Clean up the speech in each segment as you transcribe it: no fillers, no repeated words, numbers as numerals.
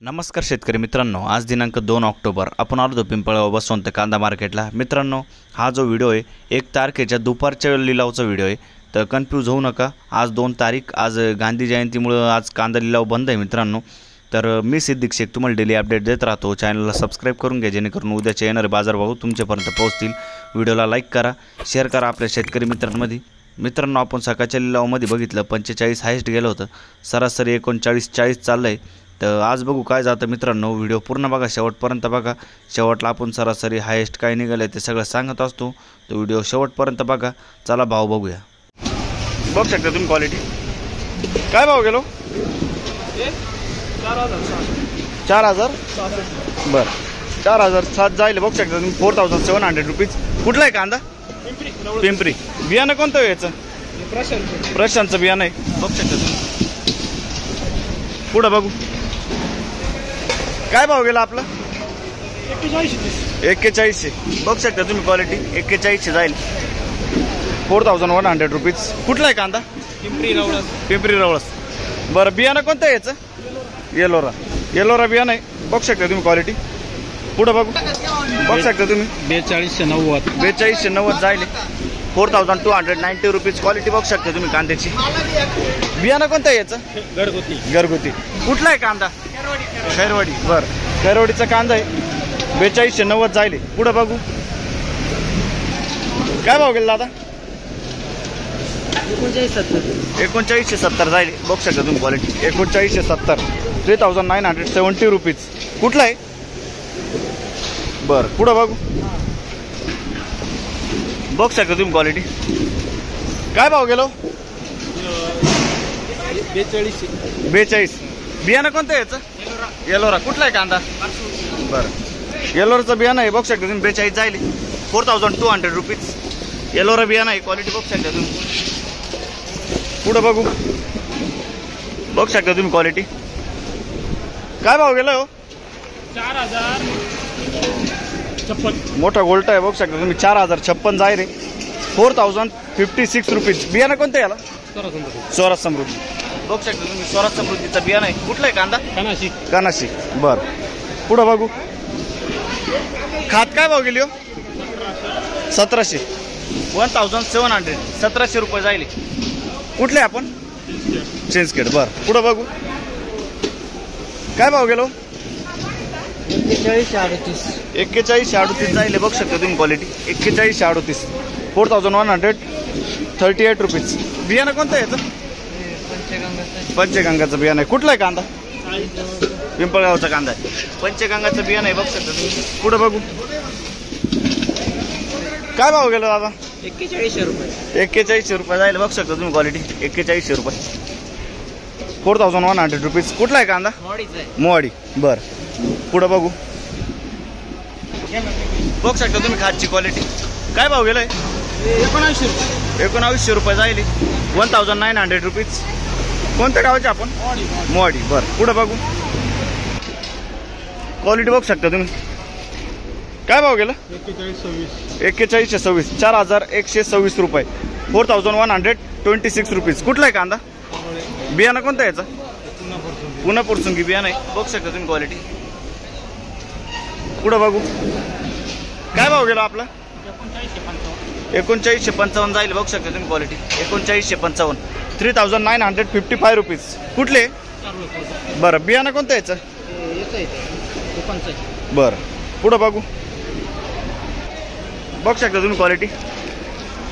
नमस्कार शेतकरी मित्रांनो, आज दिनांक 2 ऑक्टोबर आपण आलो पिंपळगाव बसवंत कांदा मार्केटला। मित्रांनो, हा जो व्हिडिओ आहे 1 तारखेच्या दुपारच्या लिलावचा व्हिडिओ आहे, तर कन्फ्यूज होऊ नका। आज 2 तारीख, आज गांधी जयंतीमुळे आज कांदा लिलाव बंद आहे मित्रांनो। तर मी सिद्दीक शेख तुम्हाला डेली अपडेट देत राहतो। चॅनलला सबस्क्राइब करून घ्या जेणेकरून उद्याचे येणारे बाजारभाव तुमच्यापर्यंत पोहोचतील। व्हिडिओला लाईक करा, शेअर करा आपल्या शेतकरी मित्रांमध्ये। मित्रांनो, आपण सकाळच्या लिलावामध्ये बघितलं 45 हायस्ट गेलं होतं, सरासरी 39-40 चाललंय। तर आज बघू काय जातं मित्रांनो। व्हिडिओ पूर्ण बघा, शेवटपर्यंत बघा। शेवटला आपण सरासरी हायस्ट काय निघाले ते सगळं सांगत असतो, तर व्हिडिओ शेवटपर्यंत बघा। चला भाव बघूया। बघू शकता तुम्ही क्वालिटी काय भाव गेलो? 4000 बरं, 4007 जाईल। बघू शकता तुम्ही 4700 रुपीज। कुठला आहे कांदा? पिंपरी। बियाणं कोणतं आहे याचं? प्रशांतचं बियाणं आहे। बघू शकता तुम्ही। पुढं बघू काय भाव गेला आपला? 4100। बघू शकता तुम्ही क्वालिटी 4100 जाईल। 4100 रुपीज। कुठला आहे कांदा? पिंपरी रवळस। बरं, बियाणं कोणतं आहे याचं? येलोरा बियाणं आहे। बघू शकता तुम्ही क्वालिटी। पुढं बघू बघू शकता तुम्ही 4290 जाईल। 4290 रुपीज क्वालिटी बघू शकता तुम्ही कांद्याची। बियाणं कोणतं आहे याचं? घरगुती। कुठला आहे कांदा? खैरवाडी। बरं, खैरवाडीचा कांदा आहे। 4290 जाईल। पुढं बघू काय भाव गेला दादा? 3970 जाईल। बघू शकता तुम्ही क्वालिटी 3970। 3970 रुपीज। कुठला आहे? बरं, पुढं बघू बघू शकता तुम्ही क्वालिटी काय भाव गेलो? 42। बियाणं कोणतं आहे याचं? येलोरा। कुठला आहे कांदा? बरं, येलोराचं बियाणं आहे। बघू शकता तुम्ही 42 जाईल। 4200 रुपीज येलोरा बियाणं आहे। क्वालिटी बघू शकता तुम्ही। पुढं बघू बघू शकता तुम्ही क्वालिटी काय भाव गेला हो? 4056। मोठा गोल्टा आहे। बघू शकता तुम्ही 4056 जाईल रे। 4056 रुपीज। बियाणं कोणतं याला? स्वराज समृद्धी। बघू शकता तुम्ही स्वराज समृद्धीचं बियाणं आहे। कुठलं आहे कांदा? कानाशी। बरं, पुढं बघू खात काय भाव गेली हो? 1700। 1700 1700 रुपये जाईल। कुठले आपण? चिंचखेड। बरं, पुढं बघू काय भाव गेलो? 4138 जाईल। बघू शकता तुम्ही क्वालिटी 4138। 4138 रुपीज। बियाणं कोणतं आहे याचं? पंचगंगाचं बियाणं आहे। कुठलं आहे कांदा? पिंपळगावचा कांदा आहे। पंचगंगाचं बियाणं आहे। बघू शकता तुम्ही। पुढं बघू काय भाव गेलो दादा? 4100 रुपये जाईल। बघू शकता तुम्ही क्वालिटी 4100 रुपये। 4100 रुपीज। कुठला आहे कांदा? मोवाडी। बरं, पुढं बघू बघू शकता तुम्ही खातची क्वालिटी काय भाव गेलाय? 1900 रुपये जाईल। 1900 रुपीज। कोणत्या गावाचे आपण? मोवाडी। बरं, पुढं बघू क्वालिटी बघू शकता तुम्ही काय भाव गेला? 4126। 4126 रुपये। 4126 रुपीज। कुठला आहे कांदा? बियाणं कोणतं आहे याचं? पुन्हा पुरसुंगी बियाणं आहे। बघू शकता तुम्ही क्वालिटी। पुढं बघू काय भाव गेला आपला? 3955 जाईल। बघू शकता तुम्ही क्वालिटी 3955। 3955 रुपीज। कुठले? बरं, बियाणं कोणतं याचं? बरं, पुढं बघू बघू शकता तुम्ही क्वालिटी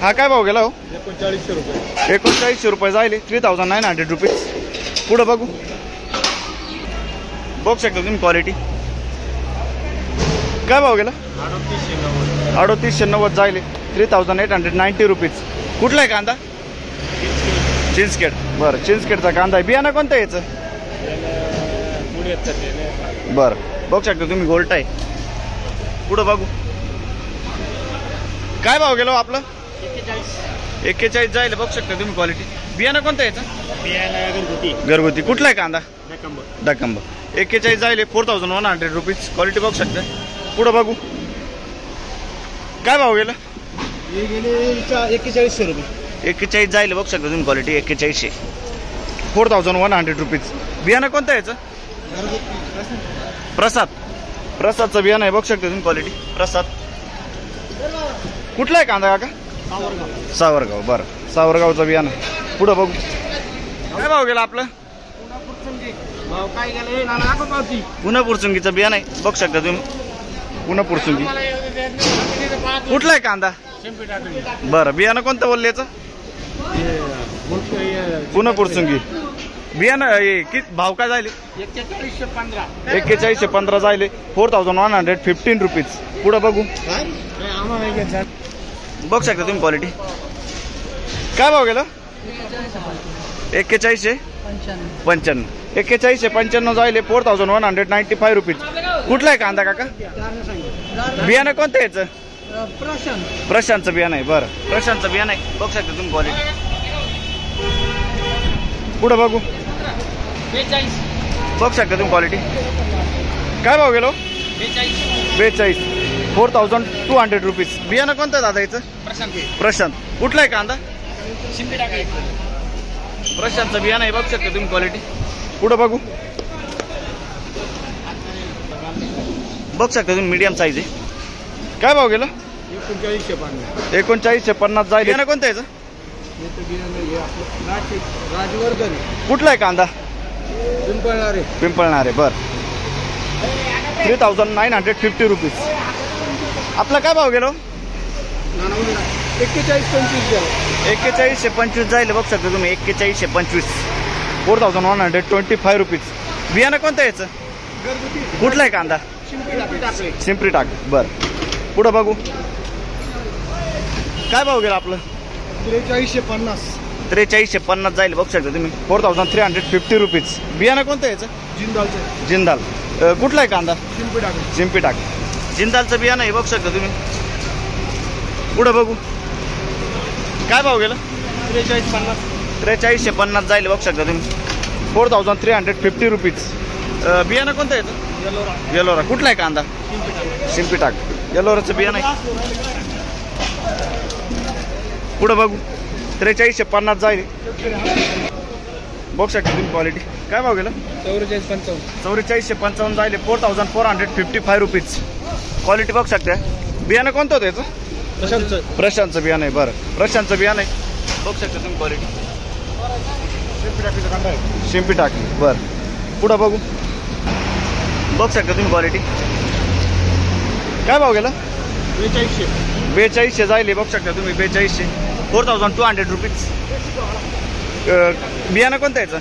हा काय भाव गेला हो? 3900 रुपये जाईल। 3900 रुपीज। पुढं बघू बघू शकता तुम्ही क्वालिटी काय भाव गेला? 3890 जाईल। 3890 रुपीज। कुठला आहे कांदा? चिंचखेड। बरं, चिंचखेडचा कांदा आहे। बियाणं कोणतं आहे याचं? बरं, बघू शकता तुम्ही गोल्ट आहे। पुढं बघू काय भाव गेलो आपलं? 41 जाईल। बघू शकता तुम्ही क्वालिटी। बियाणं कोणतं आहे याचं? घरगुती। कुठला आहे कांदा? डकंब। 41 जाईल। 4100 रुपीज। क्वालिटी बघू शकता। पुढं बघू काय भाव गेला? 4100 रुपये। 41 जाईल। बघू शकता तुम्ही क्वालिटी 4100। 4100 रुपीज। बियाणं कोणतं आहे याचं? प्रसादचं बियाणं आहे, बघू शकता तुम्ही क्वालिटी. प्रसाद कुठला आहे कांदा काका? सावरगाव. बरं, सावरगावचं बियाणं. पुढं बघू काय भाव गेला आपलं? पुन्हा पुरचुंगीचं बियाणं आहे, बघू शकता तुम्ही. पुन्हा पुरचुंगी. कुठला आहे कांदा? बरं, बियाणं कोणतं बोलले याचं? पुन्हा पुरचुंगी बियाणं. किती भाव काय जायले? 4115 जायले. 4115 रुपीज. पुढं बघू बघू शकता तुम्ही क्वालिटी. काय भाव गेलं? 4195. 4195 जायले. 4195 रुपीज. कुठला आहे कांदा काका? बियाणं कोणतं याचं? प्रशांतचं बियाणं आहे. बरं, प्रशांतचं बियाणं आहे, बघू शकता तुम्ही क्वालिटी. पुढं बघू बघू शकता तुम्ही क्वालिटी. काय भाव गेलो? 42. 4200 रुपीज. बियाणं कोणतं दादा याचं? प्रशांत. कुठला आहे कांदा? प्रशांतचं बियाणं आहे, बघू शकता तुम्ही क्वालिटी. पुढं बघू बघू शकता तुम्ही. मीडियम साईज आहे. काय भाव गेलं? 3950 जाईल. बियाणं कोणतं याचं? राजवर्धन. कुठला आहे कांदा? पिंपळणारे. बरं, 3950 रुपीज. आपला काय भाव गेलो? 4125 जाईल, बघू शकता तुम्ही. 4125. 4125 रुपीज. बियाणं कोणतं याचं? कुठला आहे कांदा? शिंपरी टाक. बरं, पुढं बघू काय भाव गेला आपलं? 4350 जाईल, बघू शकता तुम्ही. 4350 रुपीज. बियाणं कोणतं याचं? जिंदाल. कुठला आहे कांदा? शिंपी टाक. जिंदालचं बियाणं आहे, बघू शकता तुम्ही. पुढं बघू काय भाव गेला? 4350 जाईल, बघू शकता तुम्ही. 4350 रुपीज. बियाणं कोणतं याचं? येलोरा. कुठला आहे कांदा? शिंपी टाक. येलोराचं बियाणं आहे. पुढं बघू 4350 जाईल, बघू शकता तुम्ही क्वालिटी. काय भाव गेलं? 4455 जाईल. 4455 रुपीज. क्वालिटी बघू शकता. बियाणं कोणतं होतं याचं? प्रशांतचं बियाणं आहे. बरं, प्रशांतचं बियाणं आहे, बघू शकता तुम्ही क्वालिटी. शिंपी टाकली. बरं, पुढं बघू बघू शकता तुम्ही क्वालिटी. काय भाव गेला? 4200 जाईल, बघू शकता तुम्ही. 4200. 4200 रुपीज. बियाणं कोणतं याचं?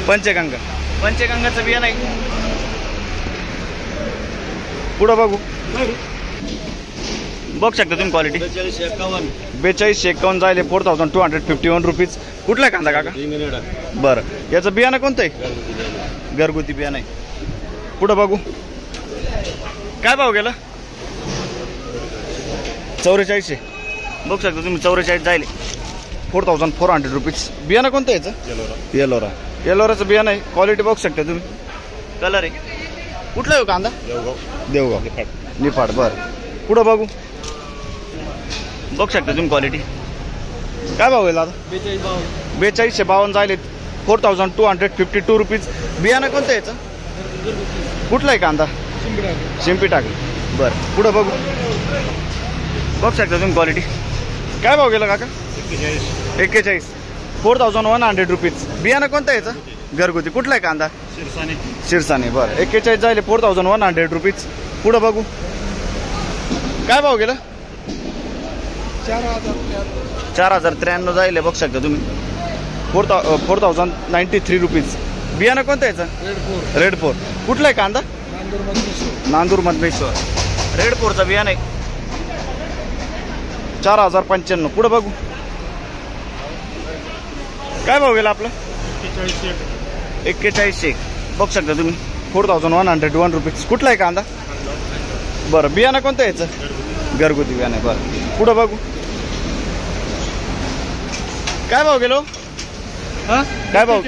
पंचगंगाचं बियाणं आहे. पुढं बघू बघू शकता तुम्ही क्वालिटी. 4251 जाईल. 4251 रुपीज. कुठला कांदा काका? बरं, याचं बियाणं कोणतं आहे? घरगुती बियाणं आहे. पुढं बघू काय भाव गेला? 4400. बघू शकता तुम्ही. 44 जाईल. 4400 रुपीज. बियाणं कोणतं याचं? येलोराचं बियाणं आहे. क्वालिटी बघू शकता तुम्ही. कलर आहे. कुठला आहे कांदा? देवगाव. निफाड. बरं, पुढं बघू बघू शकता तुम्ही क्वालिटी. काय भाव गेला आता? 4252 जाईल. 4252 रुपीज. बियाणं कोणतं याचं? कुठला आहे कांदा? शिंपी टाकली. बरं, पुढं बघू बघू शकता तुम्ही क्वालिटी. काय भाव गेला काका? 41. 4100 रुपीज. बियाणं कोणतं याचं? घरगुती. कुठला आहे कांदा? शिरसाने. बरं, 41 जाईल. 4100 रुपीज. पुढं बघू काय भाव गेला? 4093 जाईल, बघू शकता तुम्ही. 4093 रुपीज. बियाणं कोणतं याचं? रेड 4. कुठला आहे कांदा? नांदूर मधमेश्वर. रेड 4चं बियाणं आहे. 4095. पुढं बघू काय भाव गेला आपला? 4100. बघू शकता तुम्ही. 4101 रुपीज. कुठला आहे कांदा? बरं, बियाणं कोणतं याचं? घरगुती बियाणं आहे. बरं, पुढं बघू काय भाव गेलो? काय भाव?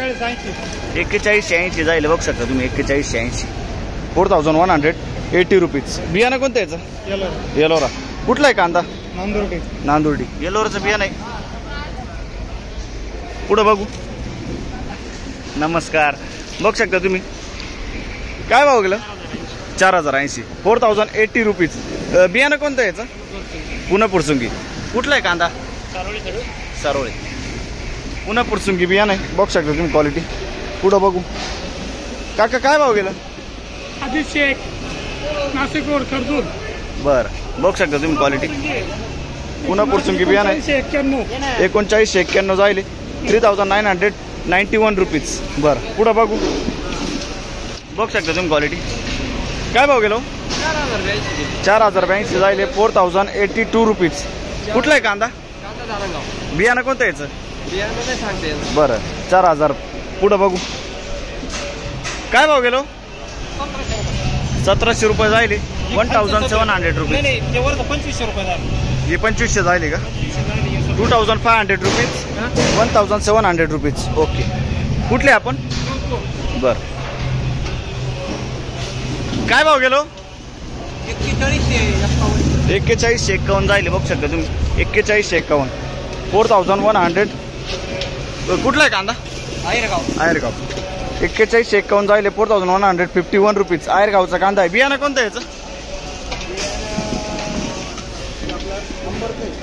4180 जाईल, बघू शकता तुम्ही. 4180. 4180 रुपीज. बियाणं कोणतं याचं? येलोरा. कुठला आहे कांदा? नांदुर्डी. येलोराचं बियाणं आहे. पुढं बघू. नमस्कार, बघू शकता तुम्ही. काय भाव गेलं? 4080, 4080 रुपीज. बियाणं कोणतं आहे याचं? पुणे पुरसुंगी. कुठला आहे कांदा? सारोळे. पुणे पुरसुंगी बियाणं आहे, बघू शकता तुम्ही क्वालिटी. पुढं बघू. काका काय भाव गेलं? शेख नाशिक रोड खर्जूर. बरं, बघू शकता तुम्ही क्वालिटी. पुणे पुरसुंगी बियाणं आहे, 3991 जाईल, 3991 रुपीज. बरं, पुढं बघू. बघू शकता तुम्ही क्वालिटी. काय भाव गेलो? 4082 जाईल, 4082 रुपीज. कुठला आहे कांदा? बियाणं कोणतं यायचं? बरं, 4000. पुढं बघू. काय भाव गेलो? 1700 रुपये जाईल, 1700 रुपीज. 2500 रुपये झाले. हे 2500 जाईल का? 2500 रुपीज, 1700 रुपीज. ओके. कुठले आपण? बरं. काय भाव गेलो? 4151 जाईल, बघू शकता तुम्ही. 4151, 4100. कुठला आहे कांदा? आयरगाव. 4151 जाईल, 4151 रुपीज. आयरगावचा कांदा आहे. बियाणं कोणतं आहे याचं?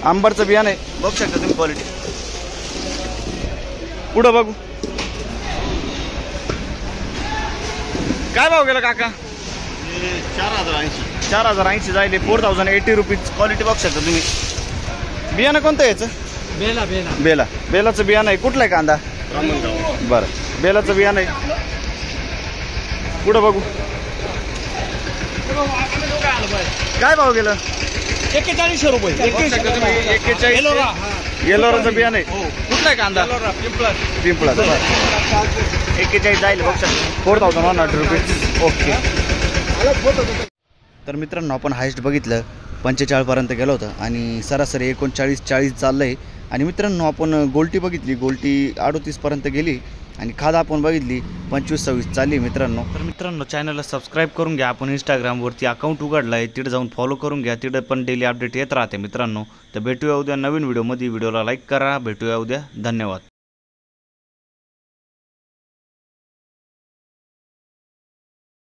आंबरचं बियाणं आहे, बघू शकता तुम्ही क्वालिटी. पुढं बघू. काय भाव गेला काका? 4080 जाईल, 4080 रुपीज. क्वालिटी बघू शकता तुम्ही. बियाणं कोणतं आहे याचं? बेलाचं बियाणं आहे. कुठलं आहे कांदा? बरं, बेलाचं बियाणं आहे. पुढं बघू. काय भाव गेलं? 4100 रुपये. 41. येलोराचं बियाणं आहे. कुठला आहे कांदा? पिंपळा. 41 जाईल, बघू शकता, 4100 रुपीज. ओके. तर मित्रांनो, आपण हायस्ट बघितलं 45 पर्यंत गेलो होतं आणि सरासरी 39-40 चाललं आहे. आणि मित्रांनो, आपण गोल्टी बघितली, गोल्टी 38 पर्यंत गेली आणि खाद आपण बघितली 25-26 चालली मित्रांनो. तर मित्रांनो, चॅनलला सबस्क्राईब करून घ्या. आपण इंस्टाग्रामवरती अकाउंट उघडलं आहे, तिथे जाऊन फॉलो करून घ्या. तिथे पण डेली अपडेट येत राहते मित्रांनो. तर भेटूया उद्या नवीन व्हिडिओमध्ये. व्हिडिओला लाईक करा. भेटूया उद्या. धन्यवाद.